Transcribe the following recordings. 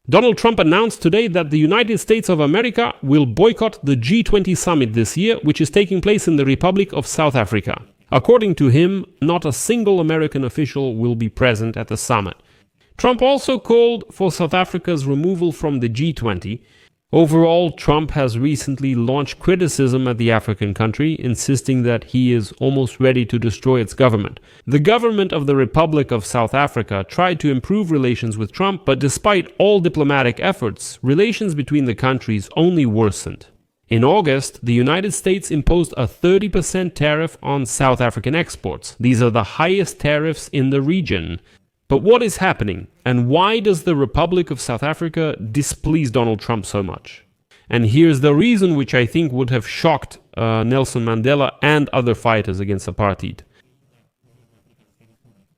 Donald Trump announced today that the United States of America will boycott the G20 summit this year, which is taking place in the Republic of South Africa. According to him, not a single American official will be present at the summit. Trump also called for South Africa's removal from the G20. Overall, Trump has recently launched criticism at the African country, insisting that he is almost ready to destroy its government. The government of the Republic of South Africa tried to improve relations with Trump, but despite all diplomatic efforts, relations between the countries only worsened. In August, the United States imposed a 30% tariff on South African exports. These are the highest tariffs in the region. But what is happening, and why does the Republic of South Africa displease Donald Trump so much? And here's the reason which I think would have shocked Nelson Mandela and other fighters against apartheid.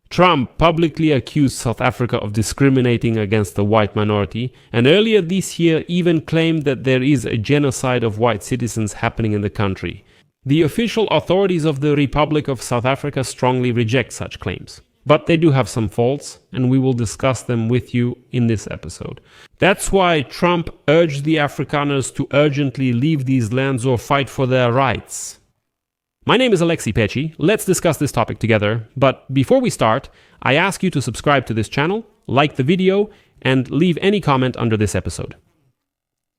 Trump publicly accused South Africa of discriminating against the white minority, and earlier this year even claimed that there is a genocide of white citizens happening in the country. The official authorities of the Republic of South Africa strongly reject such claims. But they do have some faults, and we will discuss them with you in this episode. That's why Trump urged the Afrikaners to urgently leave these lands or fight for their rights. My name is Alexei Pecci. Let's discuss this topic together. But before we start, I ask you to subscribe to this channel, like the video, and leave any comment under this episode.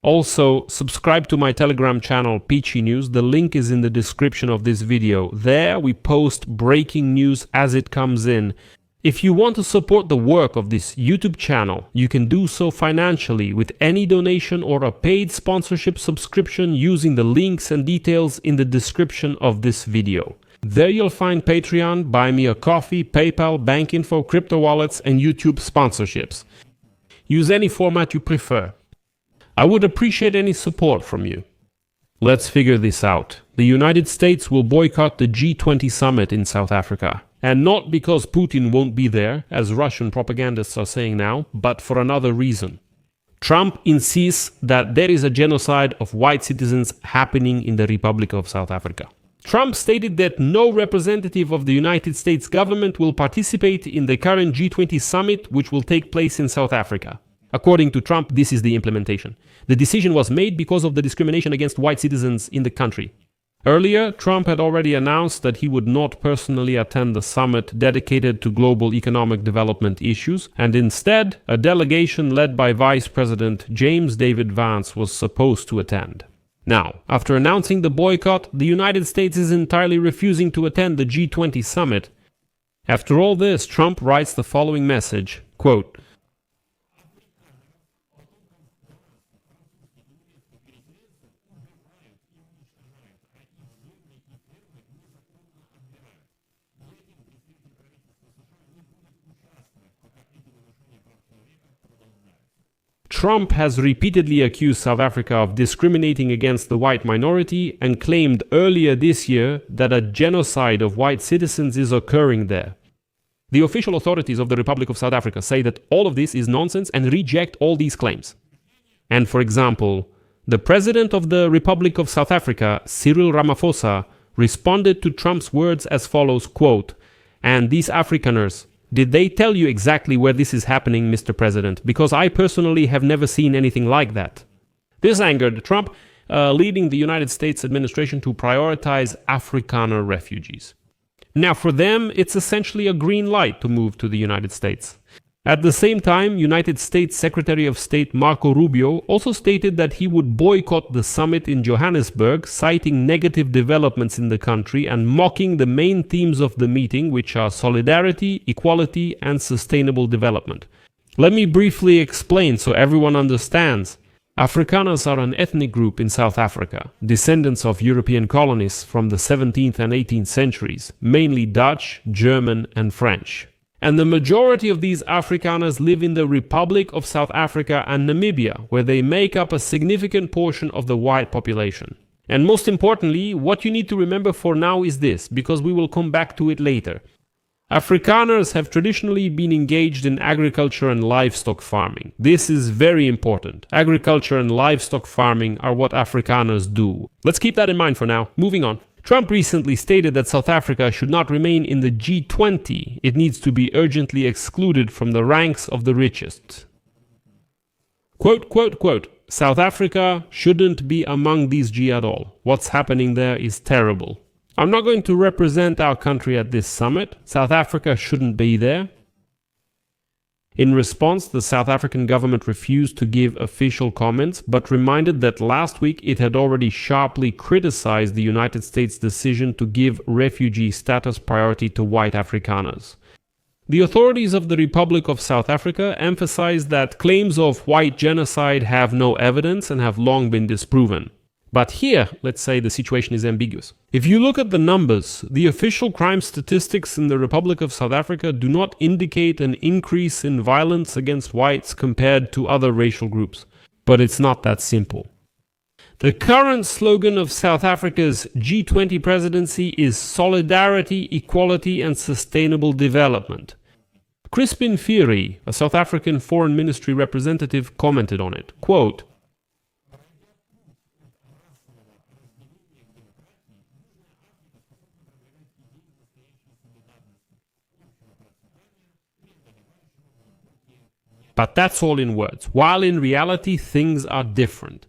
Also, subscribe to my Telegram channel, Peachy News. The link is in the description of this video. There, we post breaking news as it comes in. If you want to support the work of this YouTube channel, you can do so financially with any donation or a paid sponsorship subscription using the links and details in the description of this video. There you'll find Patreon, Buy Me a Coffee, PayPal, bank info, crypto wallets, and YouTube sponsorships. Use any format you prefer. I would appreciate any support from you. Let's figure this out. The United States will boycott the G20 summit in South Africa. And not because Putin won't be there, as Russian propagandists are saying now, but for another reason. Trump insists that there is a genocide of white citizens happening in the Republic of South Africa. Trump stated that no representative of the United States government will participate in the current G20 summit, which will take place in South Africa. According to Trump, this is the implementation. The decision was made because of the discrimination against white citizens in the country. Earlier, Trump had already announced that he would not personally attend the summit dedicated to global economic development issues, and instead, a delegation led by Vice President James David Vance was supposed to attend. Now, after announcing the boycott, the United States is entirely refusing to attend the G20 summit. After all this, Trump writes the following message, quote, Trump has repeatedly accused South Africa of discriminating against the white minority and claimed earlier this year that a genocide of white citizens is occurring there. The official authorities of the Republic of South Africa say that all of this is nonsense and reject all these claims. And for example, the President of the Republic of South Africa, Cyril Ramaphosa, responded to Trump's words as follows, quote, "And these Afrikaners, did they tell you exactly where this is happening, Mr. President? Because I personally have never seen anything like that." This angered Trump, leading the United States administration to prioritize Afrikaner refugees. Now, for them, it's essentially a green light to move to the United States. At the same time, United States Secretary of State Marco Rubio also stated that he would boycott the summit in Johannesburg, citing negative developments in the country and mocking the main themes of the meeting, which are solidarity, equality, and sustainable development. Let me briefly explain so everyone understands. Afrikaners are an ethnic group in South Africa, descendants of European colonists from the 17th and 18th centuries, mainly Dutch, German, and French. And the majority of these Afrikaners live in the Republic of South Africa and Namibia, where they make up a significant portion of the white population. And most importantly, what you need to remember for now is this, because we will come back to it later. Afrikaners have traditionally been engaged in agriculture and livestock farming. This is very important. Agriculture and livestock farming are what Afrikaners do. Let's keep that in mind for now. Moving on. Trump recently stated that South Africa should not remain in the G20. It needs to be urgently excluded from the ranks of the richest. Quote, South Africa shouldn't be among these G at all. What's happening there is terrible. I'm not going to represent our country at this summit. South Africa shouldn't be there. In response, the South African government refused to give official comments, but reminded that last week it had already sharply criticized the United States' decision to give refugee status priority to white Afrikaners. The authorities of the Republic of South Africa emphasized that claims of white genocide have no evidence and have long been disproven. But here, let's say the situation is ambiguous. If you look at the numbers, the official crime statistics in the Republic of South Africa do not indicate an increase in violence against whites compared to other racial groups. But it's not that simple. The current slogan of South Africa's G20 presidency is Solidarity, Equality and Sustainable Development. Crispin Fury, a South African Foreign Ministry representative, commented on it. Quote, but that's all in words, while in reality things are different.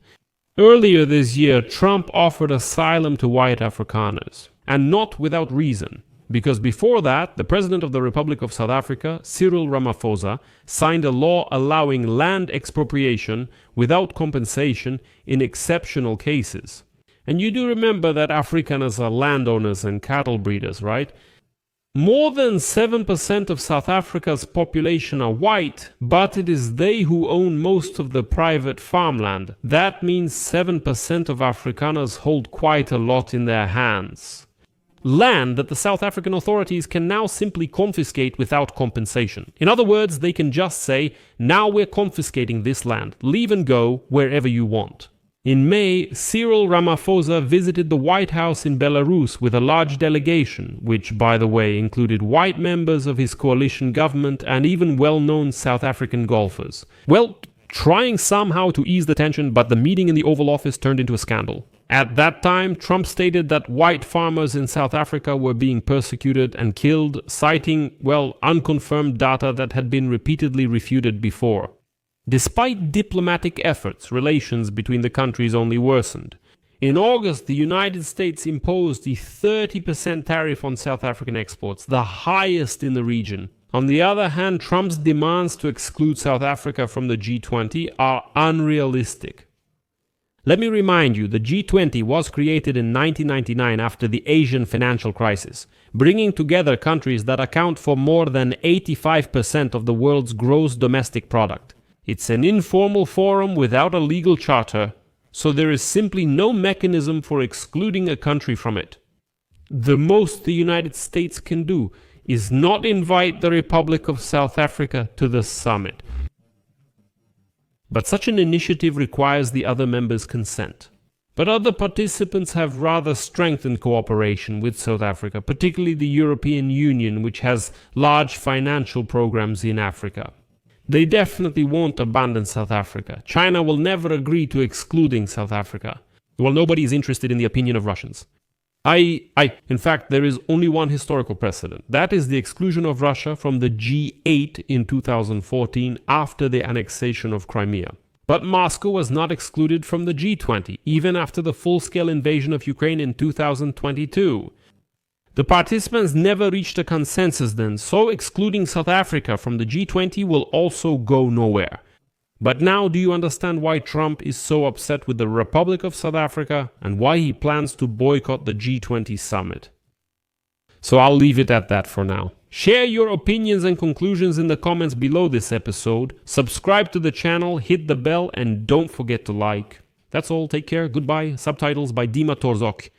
Earlier this year, Trump offered asylum to white Afrikaners, and not without reason, because before that, the President of the Republic of South Africa, Cyril Ramaphosa, signed a law allowing land expropriation without compensation in exceptional cases. And you do remember that Afrikaners are landowners and cattle breeders, right? More than 7% of South Africa's population are white, but it is they who own most of the private farmland. That means 7% of Afrikaners hold quite a lot in their hands. Land that the South African authorities can now simply confiscate without compensation. In other words, they can just say, now we're confiscating this land, leave and go wherever you want. In May, Cyril Ramaphosa visited the White House in Belarus with a large delegation, which, by the way, included white members of his coalition government and even well-known South African golfers. Well, trying somehow to ease the tension, but the meeting in the Oval Office turned into a scandal. At that time, Trump stated that white farmers in South Africa were being persecuted and killed, citing, unconfirmed data that had been repeatedly refuted before. Despite diplomatic efforts, relations between the countries only worsened. In August, the United States imposed the 30% tariff on South African exports, the highest in the region. On the other hand, Trump's demands to exclude South Africa from the G20 are unrealistic. Let me remind you, the G20 was created in 1999 after the Asian financial crisis, bringing together countries that account for more than 85% of the world's gross domestic product. It's an informal forum without a legal charter, so there is simply no mechanism for excluding a country from it. The most the United States can do is not invite the Republic of South Africa to the summit. But such an initiative requires the other members' consent. But other participants have rather strengthened cooperation with South Africa, particularly the European Union, which has large financial programs in Africa. They definitely won't abandon South Africa. China will never agree to excluding South Africa. Well, nobody is interested in the opinion of Russians. In fact, there is only one historical precedent. That is the exclusion of Russia from the G8 in 2014 after the annexation of Crimea. But Moscow was not excluded from the G20, even after the full-scale invasion of Ukraine in 2022. The participants never reached a consensus then, so excluding South Africa from the G20 will also go nowhere. But now do you understand why Trump is so upset with the Republic of South Africa and why he plans to boycott the G20 summit? So I'll leave it at that for now. Share your opinions and conclusions in the comments below this episode, subscribe to the channel, hit the bell, and don't forget to like. That's all, take care, goodbye. Subtitles by Dima Torzok.